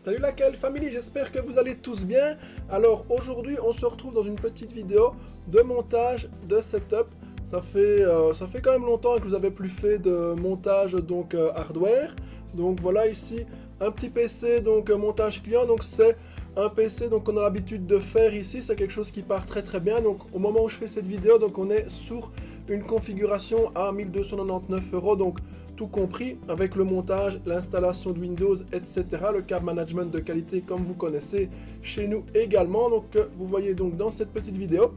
Salut la KL Family, j'espère que vous allez tous bien. Alors aujourd'hui on se retrouve dans une petite vidéo de montage de setup. Ça fait quand même longtemps que vous n'avez plus fait de montage donc hardware. Donc voilà ici un petit PC donc montage client. Donc c'est un PC donc qu'on a l'habitude de faire ici, c'est quelque chose qui part très bien. Donc au moment où je fais cette vidéo, donc on est sur une configuration à 1299 €, donc tout compris avec le montage, l'installation de Windows, etc. Le câble management de qualité comme vous connaissez chez nous également. Donc vous voyez donc dans cette petite vidéo.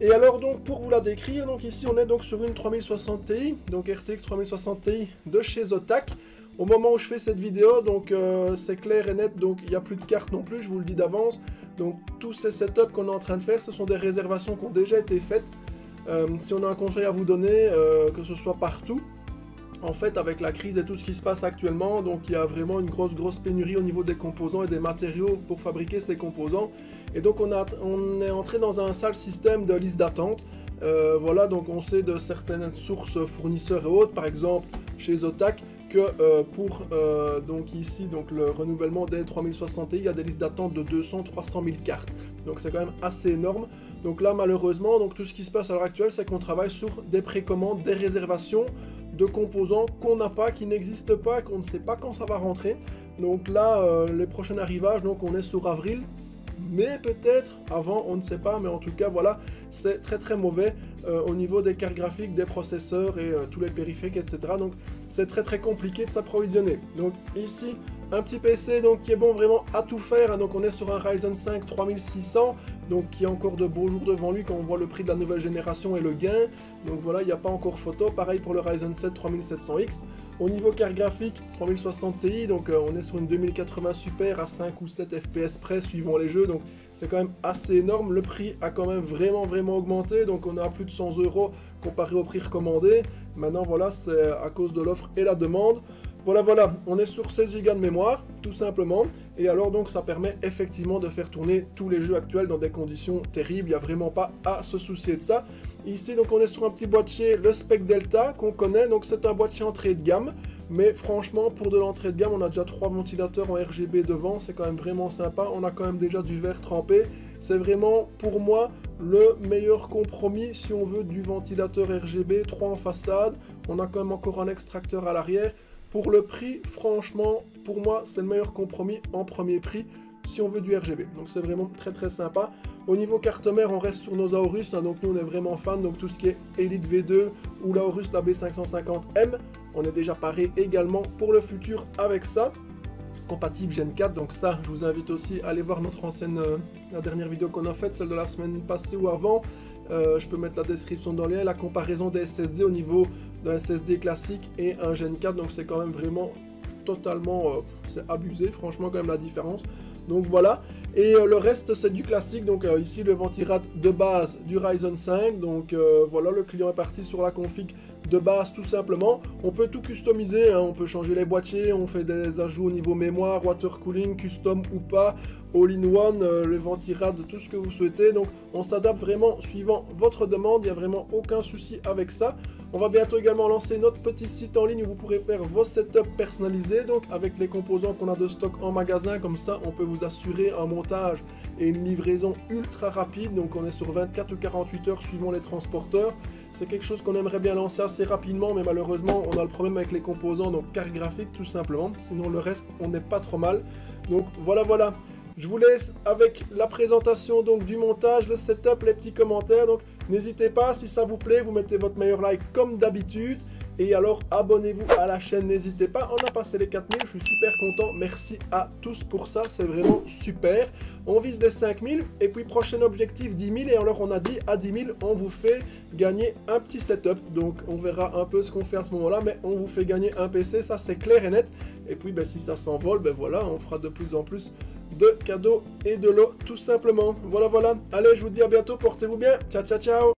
Et alors donc pour vous la décrire, donc ici on est donc sur une 3060 Ti, donc RTX 3060 Ti de chez Zotac. Au moment où je fais cette vidéo, donc c'est clair et net, donc il n'y a plus de carte non plus, je vous le dis d'avance. Donc tous ces setups qu'on est en train de faire, ce sont des réservations qui ont déjà été faites. Si on a un conseil à vous donner, que ce soit partout, en fait avec la crise et tout ce qui se passe actuellement, donc il y a vraiment une grosse pénurie au niveau des composants et des matériaux pour fabriquer ces composants. Et donc on est entré dans un sale système de liste d'attente. Voilà, donc on sait de certaines sources fournisseurs et autres, par exemple chez Zotac, que pour donc ici donc le renouvellement des 3060 Ti, il y a des listes d'attente de 200-300 000 cartes. Donc c'est quand même assez énorme. Donc là malheureusement, donc tout ce qui se passe à l'heure actuelle, c'est qu'on travaille sur des précommandes, des réservations de composants qu'on n'a pas, qui n'existent pas, qu'on ne sait pas quand ça va rentrer. Donc là les prochains arrivages, donc on est sur avril. Mais peut-être avant, on ne sait pas, mais en tout cas voilà, c'est très mauvais au niveau des cartes graphiques, des processeurs et tous les périphériques, etc. Donc c'est très compliqué de s'approvisionner. Donc ici un petit PC donc qui est bon vraiment à tout faire, hein. Donc on est sur un Ryzen 5 3600, donc qui a encore de beaux jours devant lui quand on voit le prix de la nouvelle génération et le gain. Donc voilà, il n'y a pas encore photo. Pareil pour le Ryzen 7 3700X. Au niveau carte graphique 3060 Ti, donc on est sur une 2080 Super à 5 ou 7 FPS près suivant les jeux, donc c'est quand même assez énorme. Le prix a quand même vraiment augmenté, donc on est à plus de 100 € comparé au prix recommandé. Maintenant voilà, c'est à cause de l'offre et la demande. Voilà, on est sur 16 Go de mémoire, tout simplement. Et alors donc ça permet effectivement de faire tourner tous les jeux actuels dans des conditions terribles. Il n'y a vraiment pas à se soucier de ça. Ici donc on est sur un petit boîtier, le Spec Delta qu'on connaît. Donc c'est un boîtier entrée de gamme. Mais franchement pour de l'entrée de gamme, on a déjà 3 ventilateurs en RGB devant. C'est quand même vraiment sympa. On a quand même déjà du verre trempé. C'est vraiment pour moi le meilleur compromis si on veut du ventilateur RGB, 3 en façade. On a quand même encore un extracteur à l'arrière. Pour le prix, franchement, pour moi, c'est le meilleur compromis en premier prix si on veut du RGB. Donc c'est vraiment très sympa. Au niveau carte mère, on reste sur nos Aorus, hein, donc nous on est vraiment fans. Donc tout ce qui est Elite V2 ou l'Aorus, la B550M, on est déjà paré également pour le futur avec ça. Compatible Gen 4, donc ça, je vous invite aussi à aller voir notre ancienne, la dernière vidéo qu'on a faite, celle de la semaine passée ou avant. Je peux mettre la description dans le lien, la comparaison des SSD au niveau d'un SSD classique et un Gen 4, donc c'est quand même vraiment totalement, c'est abusé, franchement quand même la différence. Donc voilà, et le reste c'est du classique, donc ici le ventirad de base du Ryzen 5, donc voilà, le client est parti sur la config de base tout simplement. On peut tout customiser, hein. On peut changer les boîtiers, on fait des ajouts au niveau mémoire, water cooling, custom ou pas, all-in-one, le ventirad, tout ce que vous souhaitez. Donc on s'adapte vraiment suivant votre demande, il n'y a vraiment aucun souci avec ça. On va bientôt également lancer notre petit site en ligne où vous pourrez faire vos setups personnalisés, donc avec les composants qu'on a de stock en magasin. Comme ça on peut vous assurer un montage et une livraison ultra rapide. Donc on est sur 24 ou 48 heures suivant les transporteurs. C'est quelque chose qu'on aimerait bien lancer assez rapidement, mais malheureusement on a le problème avec les composants, donc carte graphique tout simplement. Sinon le reste on n'est pas trop mal. Donc voilà. Je vous laisse avec la présentation donc du montage, le setup, les petits commentaires. Donc n'hésitez pas, si ça vous plaît, vous mettez votre meilleur like comme d'habitude. Et alors abonnez-vous à la chaîne, n'hésitez pas. On a passé les 4000, je suis super content. Merci à tous pour ça, c'est vraiment super. On vise les 5000 et puis prochain objectif 10 000. Et alors on a dit à 10 000, on vous fait gagner un petit setup. Donc on verra un peu ce qu'on fait à ce moment-là, mais on vous fait gagner un PC, ça c'est clair et net. Et puis si ça s'envole, voilà, on fera de plus en plus de cadeaux et de lots tout simplement. Voilà. Allez, je vous dis à bientôt, portez-vous bien. Ciao.